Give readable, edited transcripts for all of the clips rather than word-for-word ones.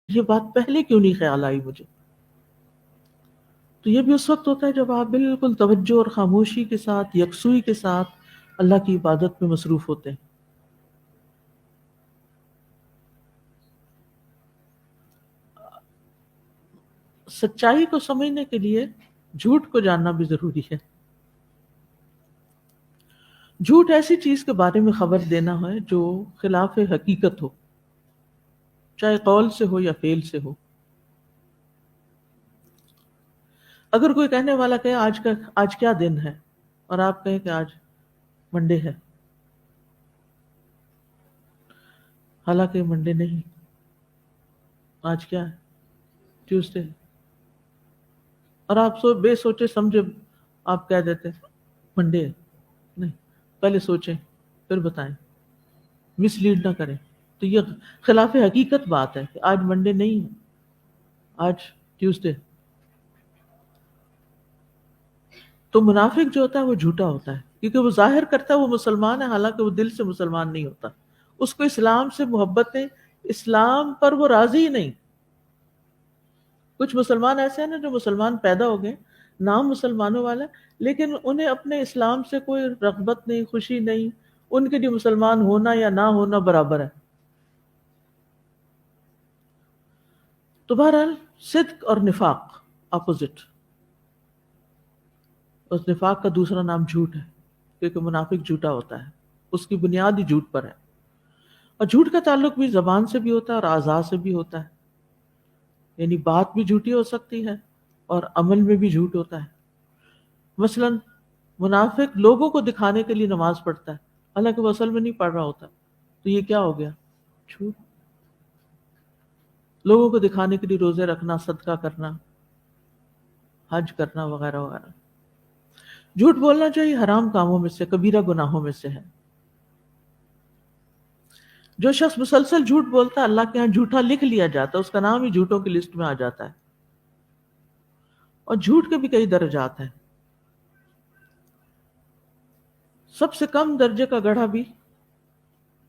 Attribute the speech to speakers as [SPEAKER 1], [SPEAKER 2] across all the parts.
[SPEAKER 1] یہ بات پہلے کیوں نہیں خیال آئی مجھے؟ تو یہ بھی اس وقت ہوتا ہے جب آپ بالکل توجہ اور خاموشی کے ساتھ، یکسوئی کے ساتھ اللہ کی عبادت میں مصروف ہوتے ہیں. سچائی کو سمجھنے کے لیے جھوٹ کو جاننا بھی ضروری ہے. جھوٹ ایسی چیز کے بارے میں خبر دینا ہے جو خلاف حقیقت ہو، چاہے قول سے ہو یا فعل سے ہو. اگر کوئی کہنے والا کہے آج کیا دن ہے، اور آپ کہیں کہ آج منڈے ہے، حالانکہ منڈے نہیں، آج کیا ہے، ٹیوزڈے ہے، اور آپ بے سوچے سمجھے آپ کہہ دیتے منڈے ہے. نہیں، پہلے سوچیں پھر بتائیں، مس لیڈ نہ کریں. تو یہ خلاف حقیقت بات ہے کہ آج منڈے نہیں ہے، آج ٹیوزڈے. تو منافق جو ہوتا ہے وہ جھوٹا ہوتا ہے، کیونکہ وہ ظاہر کرتا ہے وہ مسلمان ہے، حالانکہ وہ دل سے مسلمان نہیں ہوتا. اس کو اسلام سے محبت ہے، اسلام پر وہ راضی ہی نہیں. کچھ مسلمان ایسے ہیں نا جو مسلمان پیدا ہو گئے، نام مسلمانوں والا، لیکن انہیں اپنے اسلام سے کوئی رغبت نہیں، خوشی نہیں. ان کے لیے مسلمان ہونا یا نہ ہونا برابر ہے. تو بہرحال صدق اور نفاق اپوزٹ. اس نفاق کا دوسرا نام جھوٹ ہے، کیونکہ منافق جھوٹا ہوتا ہے، اس کی بنیاد ہی جھوٹ پر ہے. اور جھوٹ کا تعلق بھی زبان سے بھی ہوتا ہے اور اعضاء سے بھی ہوتا ہے. یعنی بات بھی جھوٹی ہو سکتی ہے اور عمل میں بھی جھوٹ ہوتا ہے. مثلا منافق لوگوں کو دکھانے کے لیے نماز پڑھتا ہے، حالانکہ وہ اصل میں نہیں پڑھ رہا ہوتا. تو یہ کیا ہو گیا؟ جھوٹ. لوگوں کو دکھانے کے لیے روزے رکھنا، صدقہ کرنا، حج کرنا وغیرہ وغیرہ. جھوٹ بولنا چاہیے حرام کاموں میں سے، کبیرہ گناہوں میں سے ہے. جو شخص مسلسل جھوٹ بولتا ہے اللہ کے ہاں جھوٹا لکھ لیا جاتا ہے، اس کا نام ہی جھوٹوں کی لسٹ میں آ جاتا ہے. اور جھوٹ کے بھی کئی درجات ہیں. سب سے کم درجے کا گڑھا بھی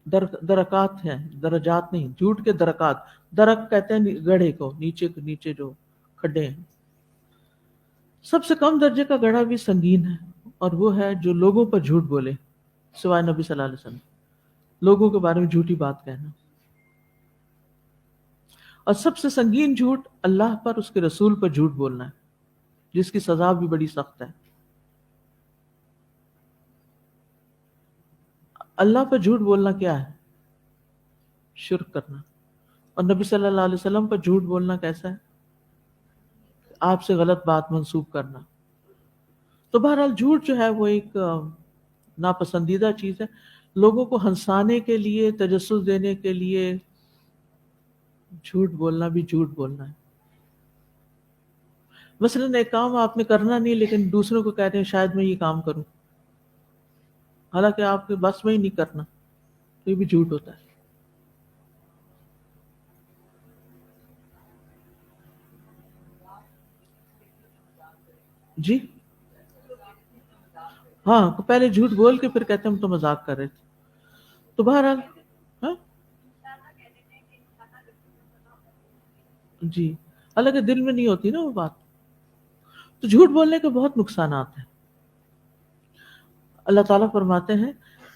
[SPEAKER 1] درکات ہیں، درجات نہیں، جھوٹ کے درکات. درک کہتے ہیں گڑھے کو، نیچے جو کھڈے ہیں. سب سے کم درجے کا گڑھا بھی سنگین ہے، اور وہ ہے جو لوگوں پر جھوٹ بولے سوائے نبی صلی اللہ علیہ وسلم. لوگوں کے بارے میں جھوٹی بات کہنا. اور سب سے سنگین جھوٹ اللہ پر، اس کے رسول پر جھوٹ بولنا ہے، جس کی سزا بھی بڑی سخت ہے. اللہ پر جھوٹ بولنا کیا ہے؟ شرک کرنا. اور نبی صلی اللہ علیہ وسلم پر جھوٹ بولنا کیسا ہے؟ آپ سے غلط بات منسوب کرنا. تو بہرحال جھوٹ جو ہے وہ ایک ناپسندیدہ چیز ہے. لوگوں کو ہنسانے کے لیے، تجسس دینے کے لیے جھوٹ بولنا بھی جھوٹ بولنا ہے. مثلا ایک کام آپ نے کرنا نہیں، لیکن دوسروں کو کہتے ہیں شاید میں یہ کام کروں، حالانکہ آپ کے بس میں ہی نہیں کرنا. تو یہ بھی جھوٹ ہوتا ہے. جی ہاں، پہلے جھوٹ بول کے پھر کہتے ہیں ہم تو مذاق کر رہے تھے. تو بہرحال ہاں جی، حالانکہ دل میں نہیں ہوتی نا وہ بات. تو جھوٹ بولنے کے بہت نقصانات ہیں. اللہ تعالیٰ فرماتے ہیں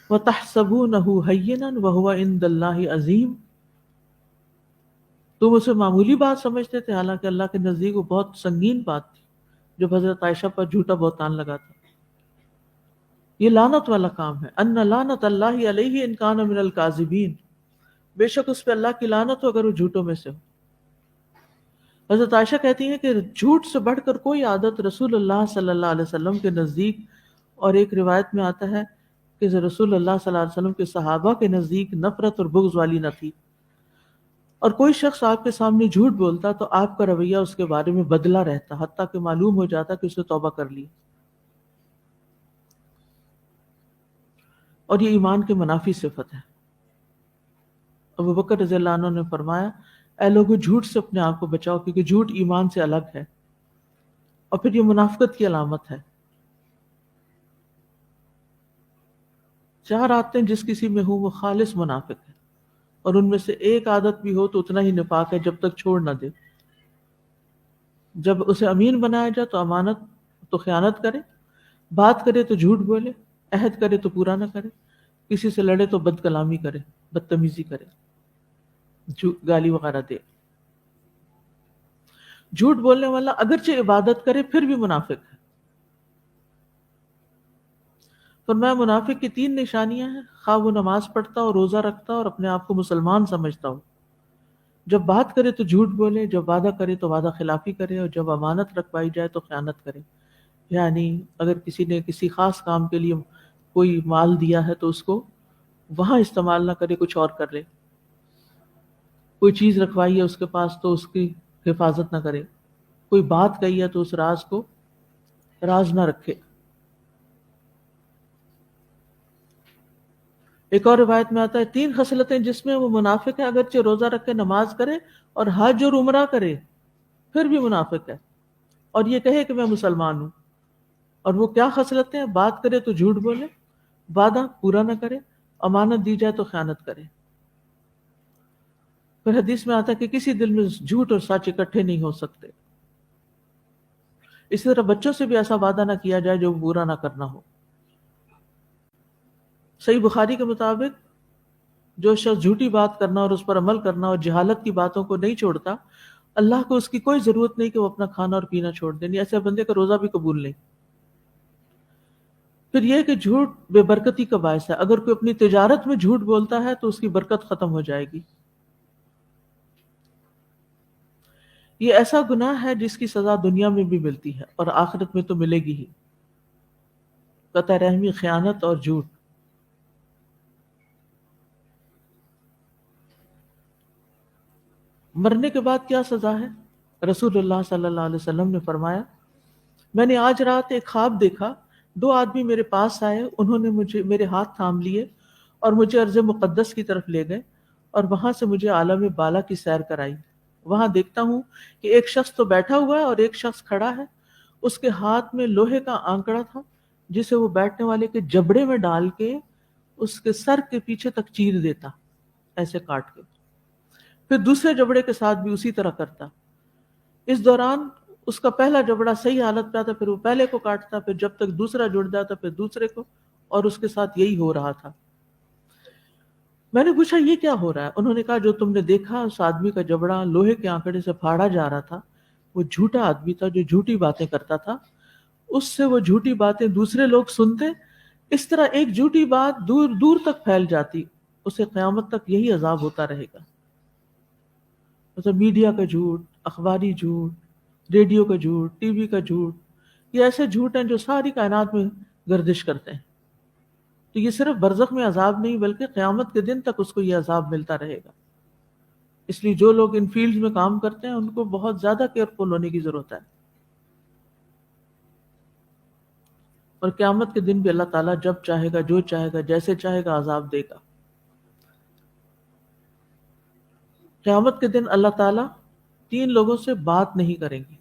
[SPEAKER 1] وَتَحْسَبُونَهُ هَيِّنًا وَهُوَ عِندَ اللَّهِ عَظِيمٌ. تم اسے معمولی بات سمجھتے تھے، حالانکہ اللہ کے نزدیک وہ بہت سنگین بات تھی. جب حضرت عائشہ پر جھوٹا بہتان لگا تھا، یہ لعنت والا کام ہے. ان لعنت اللہ علیہ ان کان من الکاذبین. بے شک اس پہ اللہ کی لعنت ہو اگر وہ جھوٹوں میں سے ہو. حضرت عائشہ کہتی ہیں کہ جھوٹ سے بڑھ کر کوئی عادت رسول اللہ صلی اللہ علیہ وسلم کے نزدیک، اور ایک روایت میں آتا ہے کہ رسول اللہ صلی اللہ علیہ وسلم کے صحابہ کے نزدیک نفرت اور بغض والی نہ تھی. اور کوئی شخص آپ کے سامنے جھوٹ بولتا تو آپ کا رویہ اس کے بارے میں بدلا رہتا، حتیٰ کہ معلوم ہو جاتا کہ اس نے توبہ کر لی. اور یہ ایمان کے منافی صفت ہے. ابو بکر رضی اللہ عنہ نے فرمایا اے لوگوں جھوٹ سے اپنے آپ کو بچاؤ، کیونکہ جھوٹ ایمان سے الگ ہے، اور پھر یہ منافقت کی علامت ہے. 4 عادتیں جس کسی میں ہوں وہ خالص منافق ہے. اور ان میں سے ایک عادت بھی ہو تو اتنا ہی نفاق ہے جب تک چھوڑ نہ دے. جب اسے امین بنایا جائے تو امانت تو خیانت کرے، بات کرے تو جھوٹ بولے، عہد کرے تو پورا نہ کرے، کسی سے لڑے تو بد کلامی کرے، بدتمیزی کرے، گالی وغیرہ دے. جھوٹ بولنے والا اگرچہ عبادت کرے پھر بھی منافق ہے. فرمایا منافق کی 3 نشانیاں ہیں، خواہ وہ نماز پڑھتا اور روزہ رکھتا اور اپنے آپ کو مسلمان سمجھتا ہو. جب بات کرے تو جھوٹ بولے، جب وعدہ کرے تو وعدہ خلافی کرے، اور جب امانت رکھوائی جائے تو خیانت کرے. یعنی اگر کسی نے کسی خاص کام کے لیے کوئی مال دیا ہے تو اس کو وہاں استعمال نہ کرے، کچھ اور کر لے. کوئی چیز رکھوائی ہے اس کے پاس تو اس کی حفاظت نہ کرے. کوئی بات کہی ہے تو اس راز کو راز نہ رکھے. ایک اور روایت میں آتا ہے 3 خصلتیں جس میں وہ منافق ہے، اگرچہ روزہ رکھے، نماز کرے اور حج اور عمرہ کرے پھر بھی منافق ہے، اور یہ کہے کہ میں مسلمان ہوں. اور وہ کیا خصلتیں ہیں؟ بات کرے تو جھوٹ بولے، وعدہ پورا نہ کرے، امانت دی جائے تو خیانت کرے. پھر حدیث میں آتا ہے کہ کسی دل میں جھوٹ اور سچ اکٹھے نہیں ہو سکتے. اسی طرح بچوں سے بھی ایسا وعدہ نہ کیا جائے جو پورا نہ کرنا ہو. صحیح بخاری کے مطابق جو شخص جھوٹی بات کرنا اور اس پر عمل کرنا اور جہالت کی باتوں کو نہیں چھوڑتا، اللہ کو اس کی کوئی ضرورت نہیں کہ وہ اپنا کھانا اور پینا چھوڑ دے. ایسے بندے کا روزہ بھی قبول نہیں. پھر یہ کہ جھوٹ بے برکتی کا باعث ہے. اگر کوئی اپنی تجارت میں جھوٹ بولتا ہے تو اس کی برکت ختم ہو جائے گی. یہ ایسا گناہ ہے جس کی سزا دنیا میں بھی ملتی ہے اور آخرت میں تو ملے گی ہی. قطع رحمی، خیانت اور جھوٹ. مرنے کے بعد کیا سزا ہے؟ رسول اللہ صلی اللہ علیہ وسلم نے فرمایا، میں نے آج رات ایک خواب دیکھا. 2 آدمی میرے پاس آئے، انہوں نے میرے ہاتھ تھام لیے اور مجھے ارض مقدس کی طرف لے گئے اور وہاں سے مجھے عالم بالا کی سیر کرائی. وہاں دیکھتا ہوں کہ ایک شخص تو بیٹھا ہوا ہے اور ایک شخص کھڑا ہے. اس کے ہاتھ میں لوہے کا آنکڑا تھا جسے وہ بیٹھنے والے کے جبڑے میں ڈال کے اس کے سر کے پیچھے تک چیر دیتا، ایسے کاٹ کے. پھر دوسرے جبڑے کے ساتھ بھی اسی طرح کرتا. اس دوران اس کا پہلا جبڑا صحیح حالت پہ آتا، پھر وہ پہلے کو کاٹتا، پھر جب تک دوسرا جڑ جاتا پھر دوسرے کو، اور اس کے ساتھ یہی ہو رہا تھا. میں نے پوچھا یہ کیا ہو رہا ہے؟ انہوں نے کہا جو تم نے دیکھا اس آدمی کا جبڑا لوہے کے آنکڑے سے پھاڑا جا رہا تھا، وہ جھوٹا آدمی تھا جو جھوٹی باتیں کرتا تھا. اس سے وہ جھوٹی باتیں دوسرے لوگ سنتے، اس طرح ایک جھوٹی بات دور دور تک پھیل جاتی، اسے قیامت تک یہی عذاب ہوتا رہے گا. مطلب میڈیا کا جھوٹ، اخباری جھوٹ، ریڈیو کا جھوٹ، ٹی وی کا جھوٹ، یہ ایسے جھوٹ ہیں جو ساری کائنات میں گردش کرتے ہیں. تو یہ صرف برزخ میں عذاب نہیں بلکہ قیامت کے دن تک اس کو یہ عذاب ملتا رہے گا. اس لیے جو لوگ ان فیلڈ میں کام کرتے ہیں ان کو بہت زیادہ کیئرفل ہونے کی ضرورت ہے. اور قیامت کے دن بھی اللہ تعالیٰ جب چاہے گا، جو چاہے گا، جیسے چاہے گا عذاب دے گا. قیامت کے دن اللہ تعالیٰ 3 لوگوں سے بات نہیں کریں گے: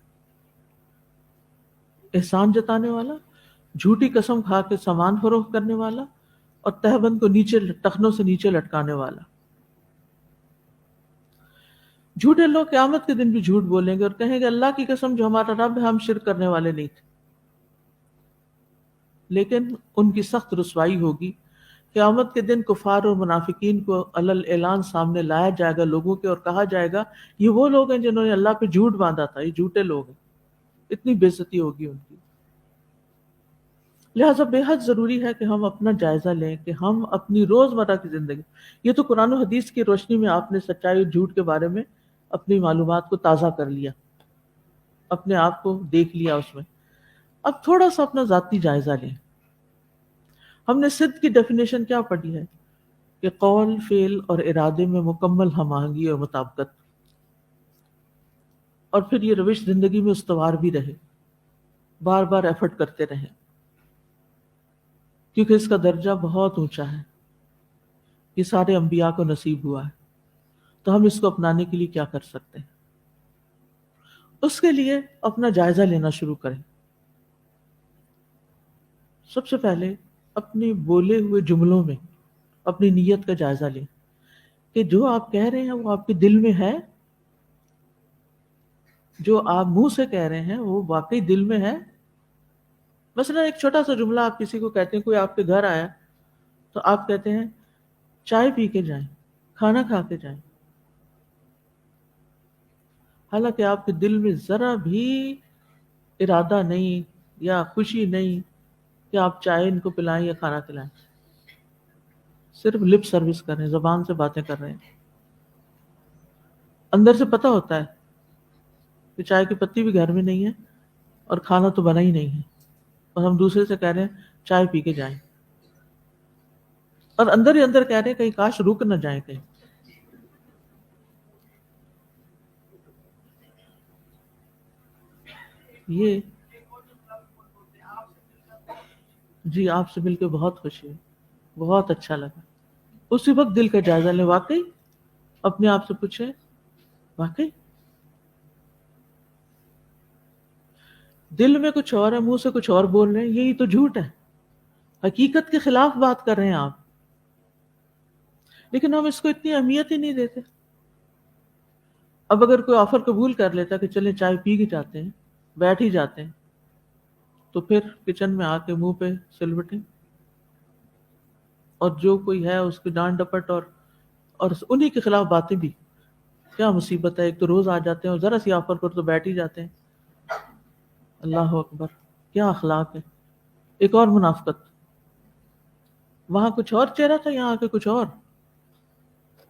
[SPEAKER 1] احسان جتانے والا، جھوٹی قسم کھا کے سامان فروخت کرنے والا، اور تہبند کو نیچے ٹخنوں سے نیچے لٹکانے والا. جھوٹے لوگ قیامت کے دن بھی جھوٹ بولیں گے اور کہیں گے اللہ کی قسم جو ہمارا رب ہے ہم شرک کرنے والے نہیں تھے. لیکن ان کی سخت رسوائی ہوگی. قیامت کے دن کفار اور منافقین کو علل اعلان سامنے لایا جائے گا لوگوں کے، اور کہا جائے گا یہ وہ لوگ ہیں جنہوں نے اللہ پہ جھوٹ باندھا تھا، یہ جھوٹے لوگ ہیں. اتنی بے عزتی ہوگی ان کی. لہٰذا بے حد ضروری ہے کہ ہم اپنا جائزہ لیں کہ ہم اپنی روزمرہ کی زندگی، یہ تو قرآن و حدیث کی روشنی میں آپ نے سچائی اور جھوٹ کے بارے میں اپنی معلومات کو تازہ کر لیا، اپنے آپ کو دیکھ لیا اس میں. اب تھوڑا سا اپنا ذاتی جائزہ لیں. ہم نے صدق کی ڈیفینیشن کیا پڑھی ہے؟ کہ قول، فعل اور ارادے میں مکمل ہم آہنگی اور مطابقت، اور پھر یہ روش زندگی میں استوار بھی رہے، بار بار ایفرٹ کرتے رہیں، کیونکہ اس کا درجہ بہت اونچا ہے. یہ سارے انبیاء کو نصیب ہوا ہے. تو ہم اس کو اپنانے کے لیے کیا کر سکتے ہیں؟ اس کے لیے اپنا جائزہ لینا شروع کریں. سب سے پہلے اپنے بولے ہوئے جملوں میں اپنی نیت کا جائزہ لیں کہ جو آپ کہہ رہے ہیں وہ آپ کے دل میں ہے، جو آپ منہ سے کہہ رہے ہیں وہ واقعی دل میں ہے. مثلا ایک چھوٹا سا جملہ آپ کسی کو کہتے ہیں، کوئی آپ کے گھر آیا تو آپ کہتے ہیں چائے پی کے جائیں، کھانا کھا کے جائیں، حالانکہ آپ کے دل میں ذرا بھی ارادہ نہیں یا خوشی نہیں کہ آپ چائے ان کو پلائیں یا کھانا کھلائیں. صرف لپ سروس کر رہے ہیں، زبان سے باتیں کر رہے ہیں. اندر سے پتہ ہوتا ہے کہ چائے کی پتی بھی گھر میں نہیں ہے اور کھانا تو بنا ہی نہیں ہے، اور ہم دوسرے سے کہہ رہے ہیں چائے پی کے جائیں، اور اندر ہی اندر کہہ رہے ہیں کہیں کاش رک نہ جائیں کہیں. یہ جی آپ سے مل کے بہت خوشی ہے، بہت اچھا لگا. اسی وقت دل کا جائزہ لیں، واقعی اپنے آپ سے پوچھیں واقعی دل میں کچھ اور ہے، منہ سے کچھ اور بول رہے ہیں، یہی تو جھوٹ ہے، حقیقت کے خلاف بات کر رہے ہیں آپ. لیکن ہم اس کو اتنی اہمیت ہی نہیں دیتے. اب اگر کوئی آفر قبول کر لیتا کہ چلیں چائے پی کے جاتے ہیں، بیٹھ ہی جاتے ہیں، تو پھر کچن میں آ کے منہ پہ سلوٹیں، اور جو کوئی ہے اس کی ڈانٹ ڈپٹ اور انہی کے خلاف باتیں بھی. کیا مصیبت ہے، ایک تو روز آ جاتے ہیں اور ذرا سی آفر کر تو بیٹھ ہی جاتے ہیں. اللہ اکبر، کیا اخلاق ہے. ایک اور منافقت، وہاں کچھ اور چہرہ تھا، یہاں آ کے کچھ اور،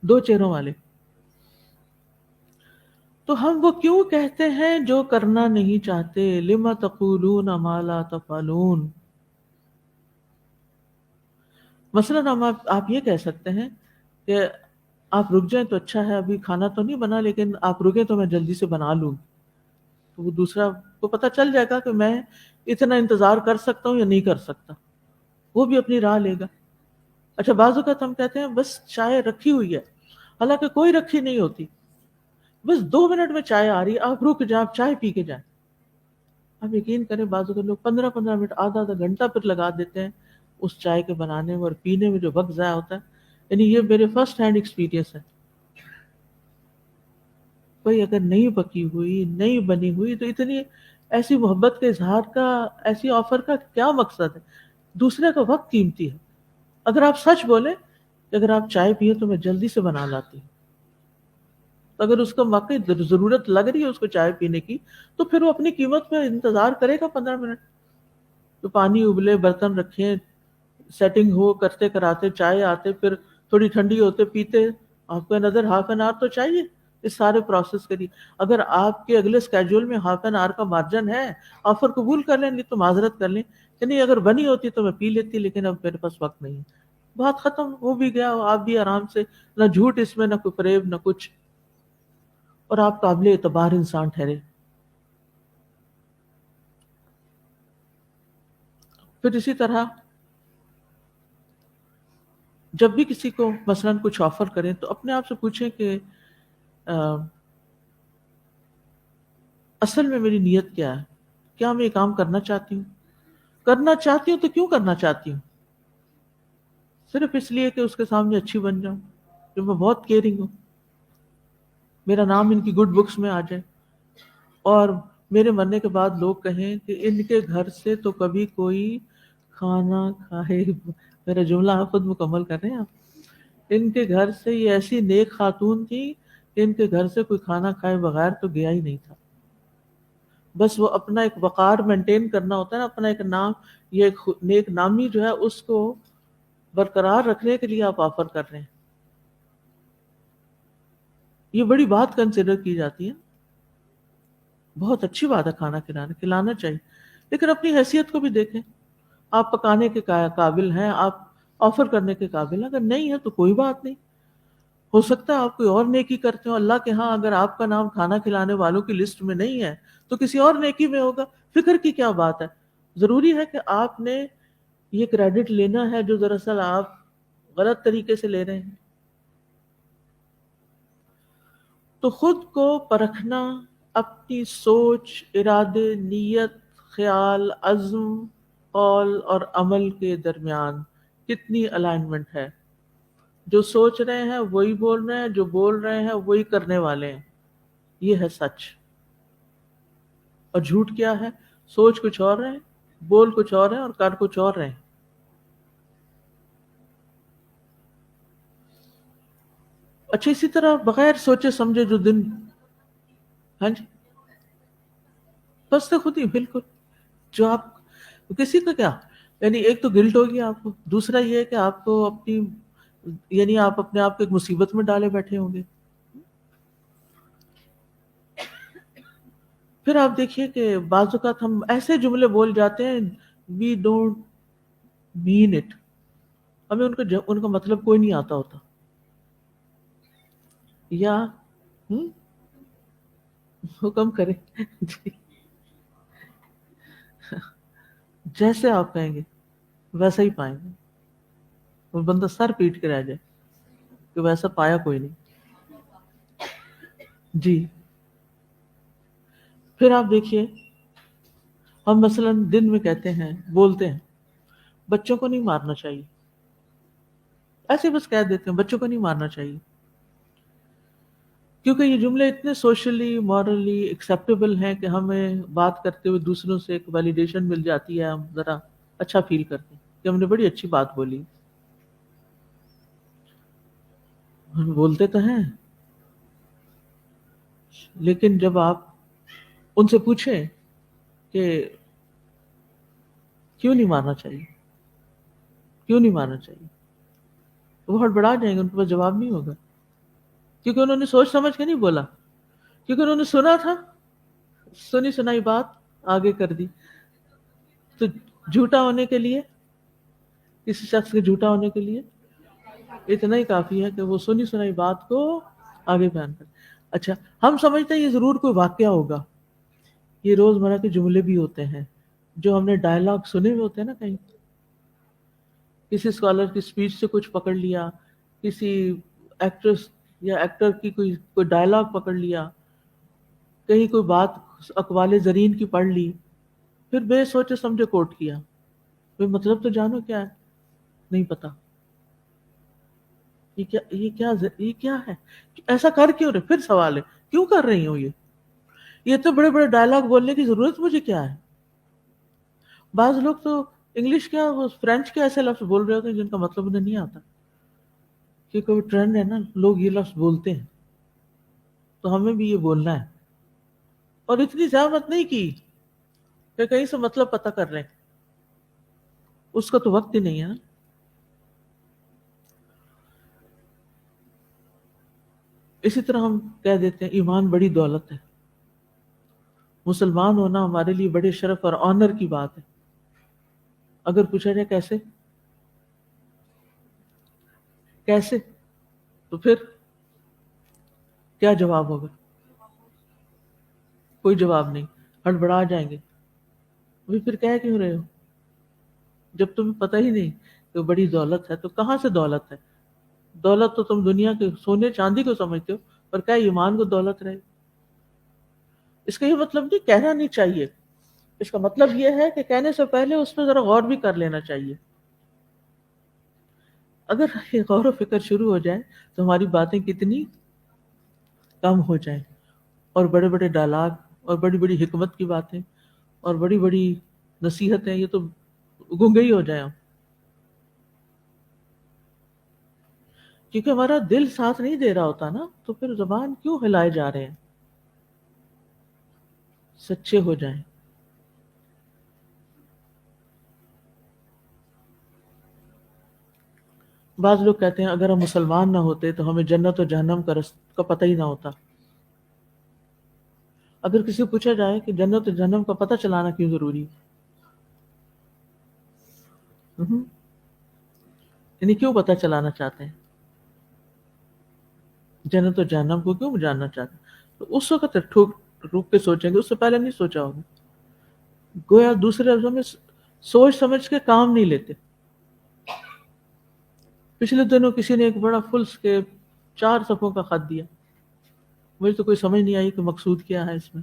[SPEAKER 1] دو چہروں والے. تو ہم وہ کیوں کہتے ہیں جو کرنا نہیں چاہتے؟ لما تقولون ما لا تفعلون. مثلا آپ یہ کہہ سکتے ہیں کہ آپ رک جائیں تو اچھا ہے، ابھی کھانا تو نہیں بنا لیکن آپ رکیں تو میں جلدی سے بنا لوں. تو وہ دوسرا کو پتہ چل جائے گا کہ میں اتنا انتظار کر سکتا ہوں یا نہیں کر سکتا، وہ بھی اپنی راہ لے گا. اچھا بعض اوقات ہم کہتے ہیں بس چائے رکھی ہوئی ہے، حالانکہ کوئی رکھی نہیں ہوتی، بس 2 منٹ میں چائے آ رہی ہے، آپ رک جائیں، آپ چائے پی کے جائیں. آپ یقین کریں بعض اوقات لوگ 15 15 منٹ، آدھا آدھا گھنٹہ پھر لگا دیتے ہیں اس چائے کے بنانے میں اور پینے میں، جو وقت ضائع ہوتا ہے. یعنی یہ میرے فرسٹ ہینڈ ایکسپیرینس ہے. کوئی اگر نہیں پکی ہوئی، نہیں بنی ہوئی، تو اتنی ایسی محبت کے اظہار کا، ایسی آفر کا کیا مقصد ہے؟ دوسرے کا وقت قیمتی ہے. اگر آپ سچ بولیں کہ اگر آپ چائے پیے تو میں جلدی سے بنا لاتی ہوں، تو اگر اس کو واقعی ضرورت لگ رہی ہے اس کو چائے پینے کی، تو پھر وہ اپنی قیمت پہ انتظار کرے گا 15 منٹ. تو پانی ابلے، برتن رکھیں، سیٹنگ ہو، کرتے کراتے چائے آتے، پھر تھوڑی ٹھنڈی ہوتے پیتے، آپ کو نظر ہاف این آور تو چاہیے اس سارے پروسیس کے لیے. اگر آپ کے اگلے اسکیجول میں ہاف این آور کا مارجن ہے، آفر قبول کر لیں، نہیں تو معذرت کر لیں کہ نہیں اگر بنی ہوتی تو میں پی لیتی، لیکن اب میرے پاس وقت نہیں ہے. بات ختم، ہو بھی گیا، آپ بھی آرام سے، نہ جھوٹ اس میں، نہ کوئی فریب، نہ کچھ، اور آپ قابل اعتبار انسان ٹھہرے. پھر اسی طرح جب بھی کسی کو مثلاً کچھ آفر کریں تو اپنے آپ سے پوچھیں کہ اصل میں میری نیت کیا ہے؟ کیا میں یہ کام کرنا چاہتی ہوں؟ کرنا چاہتی ہوں تو کیوں کرنا چاہتی ہوں؟ صرف اس لیے کہ اس کے سامنے اچھی بن جاؤں، کہ میں بہت کیئرنگ ہوں، میرا نام ان کی گڈ بکس میں آ جائے، اور میرے مرنے کے بعد لوگ کہیں کہ ان کے گھر سے تو کبھی کوئی کھانا کھائے. میرا جملہ آپ خود مکمل کر رہے ہیں آپ. ان کے گھر سے یہ ایسی نیک خاتون تھی کہ ان کے گھر سے کوئی کھانا کھائے بغیر تو گیا ہی نہیں تھا. بس وہ اپنا ایک وقار مینٹین کرنا ہوتا ہے نا، اپنا ایک نام، یہ ایک نیک نامی جو ہے اس کو برقرار رکھنے کے لیے آپ آفر کر رہے ہیں. یہ بڑی بات کنسیڈر کی جاتی ہے. بہت اچھی بات ہے کھانا کھلانا چاہیے، لیکن اپنی حیثیت کو بھی دیکھیں. آپ پکانے کے قابل ہیں، آپ آفر کرنے کے قابل ہیں. اگر نہیں ہے تو کوئی بات نہیں، ہو سکتا ہے آپ کوئی اور نیکی کرتے ہو اللہ کے ہاں. اگر آپ کا نام کھانا کھلانے والوں کی لسٹ میں نہیں ہے تو کسی اور نیکی میں ہوگا. فکر کی کیا بات ہے؟ ضروری ہے کہ آپ نے یہ کریڈٹ لینا ہے جو دراصل آپ غلط طریقے سے لے رہے ہیں. تو خود کو پرکھنا، اپنی سوچ، ارادے، نیت، خیال، عزم، قول اور عمل کے درمیان کتنی الائنمنٹ ہے. جو سوچ رہے ہیں وہی بول رہے ہیں، جو بول رہے ہیں وہی کرنے والے ہیں. یہ ہے سچ. اور جھوٹ کیا ہے؟ سوچ کچھ اور رہے ہیں، بول کچھ اور ہے اور کر کچھ اور رہے ہیں. اچھا اسی طرح بغیر سوچے سمجھے جو دن، ہاں جی، بس تو خود ہی بالکل. جو آپ کسی کا کیا، یعنی ایک تو گلٹ ہوگی آپ کو، دوسرا یہ ہے کہ آپ کو اپنی، یعنی آپ اپنے آپ کو ایک مصیبت میں ڈالے بیٹھے ہوں گے. پھر آپ دیکھیے کہ بعض اوقات ہم ایسے جملے بول جاتے ہیں، وی ڈونٹ مین اٹ، ہمیں ان کا مطلب کوئی نہیں آتا ہوتا. یا ہم، حکم کرے جی، جیسے آپ کہیں گے ویسا ہی پائیں گے. وہ بندہ سر پیٹ کے رہ جائے کہ ویسا پایا کوئی نہیں. جی. پھر آپ دیکھیے ہم مثلا دن میں کہتے ہیں، بولتے ہیں بچوں کو نہیں مارنا چاہیے، ایسے بس کہہ دیتے ہیں بچوں کو نہیں مارنا چاہیے، کیونکہ یہ جملے اتنے سوشلی مورلی ایکسیپٹیبل ہیں کہ ہمیں بات کرتے ہوئے دوسروں سے ایک ویلیڈیشن مل جاتی ہے، ہم ذرا اچھا فیل کرتے ہیں کہ ہم نے بڑی اچھی بات بولی. ہم بولتے تو ہیں، لیکن جب آپ ان سے پوچھیں کہ کیوں نہیں مارنا چاہیے، کیوں نہیں مارنا چاہیے، تو وہ ہڑبڑا جائیں گے، ان کے پاس جواب نہیں ہوگا، کیونکہ انہوں نے سوچ سمجھ کے نہیں بولا، کیونکہ انہوں نے سنا تھا، سنی سنائی بات آگے کر دی. تو جھوٹا ہونے کے لیے، کسی شخص کے جھوٹا ہونے کے لیے اتنا ہی کافی ہے کہ وہ سنی سنائی بات کو آگے بیان کر. اچھا، ہم سمجھتے ہیں یہ ضرور کوئی واقعہ ہوگا، یہ روزمرہ کے جملے بھی ہوتے ہیں جو ہم نے ڈائلاگ سنے ہوئے ہوتے ہیں نا، کہیں کسی اسکالر کی اسپیچ سے کچھ پکڑ لیا، کسی ایکٹریس یا ایکٹر کی کوئی ڈائلاگ پکڑ لیا، کہیں کوئی بات اقوال زرین کی پڑھ لی، پھر بے سوچے سمجھے کوٹ کیا. کوئی مطلب تو جانو کیا ہے، نہیں پتا. یہ کیا ہے، ایسا کر کیوں رہے؟ پھر سوال ہے کیوں کر رہی ہوں یہ تو بڑے بڑے ڈائلاگ بولنے کی ضرورت مجھے کیا ہے. بعض لوگ تو انگلش کیا، وہ فرینچ کے ایسے لفظ بول رہے ہوتے ہیں جن کا مطلب انہیں نہیں آتا، کیونکہ وہ ٹرینڈ ہے نا، لوگ یہ لفظ بولتے ہیں تو ہمیں بھی یہ بولنا ہے. اور اتنی زحمت نہیں کی کہ کہیں سے مطلب پتہ کر لیں، اس کا تو وقت ہی نہیں ہے نا. اسی طرح ہم کہہ دیتے ہیں ایمان بڑی دولت ہے، مسلمان ہونا ہمارے لیے بڑے شرف اور آنر کی بات ہے. اگر پوچھا جائے کیسے، کیسے، تو پھر کیا جواب ہوگا؟ کوئی جواب نہیں، ہڑبڑا جائیں گے. ابھی پھر کہہ کیوں رہے ہو جب تمہیں پتہ ہی نہیں کہ بڑی دولت ہے؟ تو کہاں سے دولت ہے؟ دولت تو تم دنیا کے سونے چاندی کو سمجھتے ہو، اور کیا ایمان کو دولت رہے؟ اس کا یہ مطلب نہیں، کہنا نہیں چاہیے، اس کا مطلب یہ ہے کہ کہنے سے پہلے اس پہ ذرا غور بھی کر لینا چاہیے. اگر یہ غور و فکر شروع ہو جائے تو ہماری باتیں کتنی کم ہو جائیں، اور بڑے بڑے ڈائلاگ اور بڑی بڑی حکمت کی باتیں اور بڑی بڑی نصیحتیں یہ تو گنگے ہی ہو جائیں ہم. کیونکہ ہمارا دل ساتھ نہیں دے رہا ہوتا نا، تو پھر زبان کیوں ہلائے جا رہے ہیں؟ سچے ہو جائیں. بعض لوگ کہتے ہیں اگر ہم مسلمان نہ ہوتے تو ہمیں جنت و جہنم کا پتہ ہی نہ ہوتا. اگر کسی کو پوچھا جائے کہ جنت و جہنم کا پتہ چلانا کیوں ضروری ہے، یعنی کیوں پتہ چلانا چاہتے ہیں، جنت و جہنم کو کیوں جاننا چاہتے ہیں؟ تو اس وقت روک کے سوچیں گے، اس سے پہلے نہیں سوچا ہوگا. گویا دوسرے لفظوں میں سوچ سمجھ کے کام نہیں لیتے. پچھلے دنوں کسی نے ایک بڑا فل اسکیپ 4 صفحوں کا خط دیا، مجھے تو کوئی سمجھ نہیں آئی کہ مقصود کیا ہے اس میں.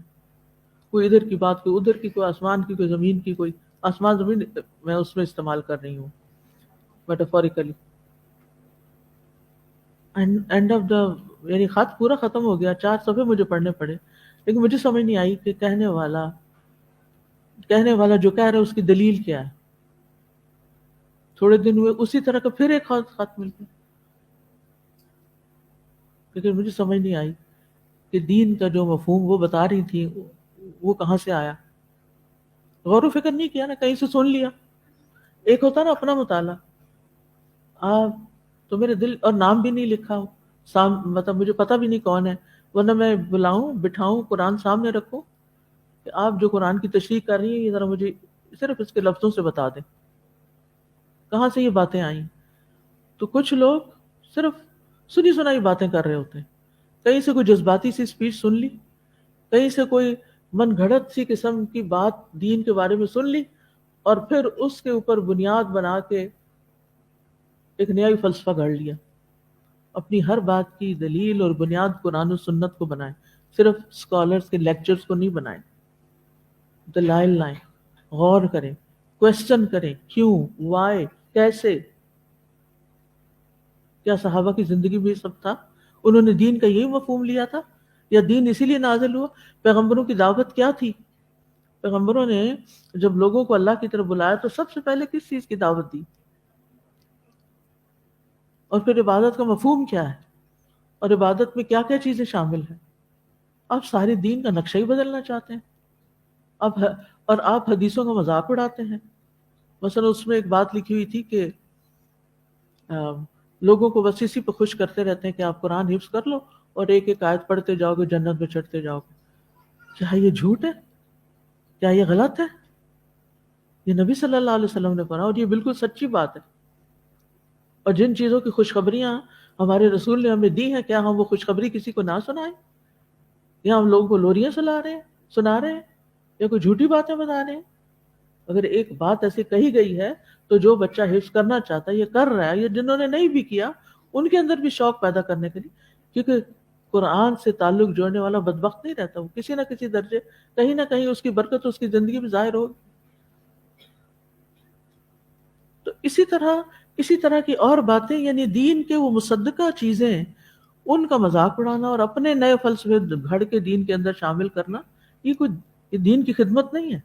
[SPEAKER 1] کوئی ادھر کی بات، کوئی ادھر کی، کوئی آسمان کی، کوئی زمین کی، کوئی آسمان زمین میں اس میں استعمال کر رہی ہوں میٹافوریکلی. اینڈ آف دا، یعنی خط پورا ختم ہو گیا، 4 صفحے مجھے پڑھنے پڑے، لیکن مجھے سمجھ نہیں آئی کہ کہنے والا جو کہہ رہا ہے اس کی دلیل کیا ہے. تھوڑے دن ہوئے اسی طرح کا پھر ایک خط مل گیا، لیکن مجھے سمجھ نہیں آئی کہ دین کا جو مفہوم وہ بتا رہی تھی وہ کہاں سے آیا. غور و فکر نہیں کیا نا، کہیں سے سن لیا. ایک ہوتا نا اپنا مطالعہ، آپ تو میرے دل اور نام بھی نہیں لکھا ہو مطلب مجھے پتہ بھی نہیں کون ہے، ورنہ میں بلاؤں بٹھاؤں قرآن سامنے رکھوں کہ آپ جو قرآن کی تشریح کر رہی ہیں یہ ذرا مجھے صرف اس کے لفظوں سے بتا دیں کہاں سے یہ باتیں آئیں. تو کچھ لوگ صرف سنی سنائی باتیں کر رہے ہوتے ہیں، کہیں سے کوئی جذباتی سی اسپیچ سن لی، کہیں سے کوئی من گھڑت سی قسم کی بات دین کے بارے میں سن لی، اور پھر اس کے اوپر بنیاد بنا کے ایک نیا فلسفہ گھڑ لیا. اپنی ہر بات کی دلیل اور بنیاد قرآن و سنت کو بنائیں، صرف اسکالرز کے لیکچرز کو نہیں بنائیں. دلائل لائیں، غور کریں، کویسچن کریں، کیوں، وائے، کیسے. کیا صحابہ کی زندگی میں یہ سب تھا؟ انہوں نے دین کا یہی مفہوم لیا تھا، یا دین اسی لیے نازل ہوا؟ پیغمبروں کی دعوت کیا تھی؟ پیغمبروں نے جب لوگوں کو اللہ کی طرف بلایا تو سب سے پہلے کس چیز کی دعوت دی؟ اور پھر عبادت کا مفہوم کیا ہے، اور عبادت میں کیا کیا چیزیں شامل ہیں؟ آپ سارے دین کا نقشہ ہی بدلنا چاہتے ہیں. آپ حدیثوں کا مذاق اڑاتے ہیں. مثلا اس میں ایک بات لکھی ہوئی تھی کہ لوگوں کو بس اسی پہ خوش کرتے رہتے ہیں کہ آپ قرآن حفظ کر لو اور ایک ایک آیت پڑھتے جاؤ گے، جنت میں چڑھتے جاؤ گے. کیا یہ جھوٹ ہے؟ کیا یہ غلط ہے؟ یہ نبی صلی اللہ علیہ وسلم نے پڑھا اور یہ بالکل سچی بات ہے. اور جن چیزوں کی خوشخبریاں ہمارے رسول نے ہمیں دی ہیں، کیا ہم وہ خوشخبری کسی کو نہ سنائیں؟ یا ہم لوگوں کو لوریاں سنا رہے ہیں، یا کوئی جھوٹی باتیں بتا رہے ہیں؟ اگر ایک بات ایسی کہی گئی ہے تو جو بچہ حفظ کرنا چاہتا ہے یہ کر رہا ہے، یا جنہوں نے نہیں بھی کیا ان کے اندر بھی شوق پیدا کرنے کے لیے. کیونکہ قرآن سے تعلق جوڑنے والا بدبخت نہیں رہتا، وہ کسی نہ کسی درجے کہیں نہ کہیں اس کی برکت اس کی زندگی میں ظاہر ہوگی. تو اسی طرح کی اور باتیں، یعنی دین کے وہ مصدقہ چیزیں، ان کا مذاق اڑانا اور اپنے نئے فلسفے گھڑ کے دین کے اندر شامل کرنا، یہ دین کی خدمت نہیں ہے.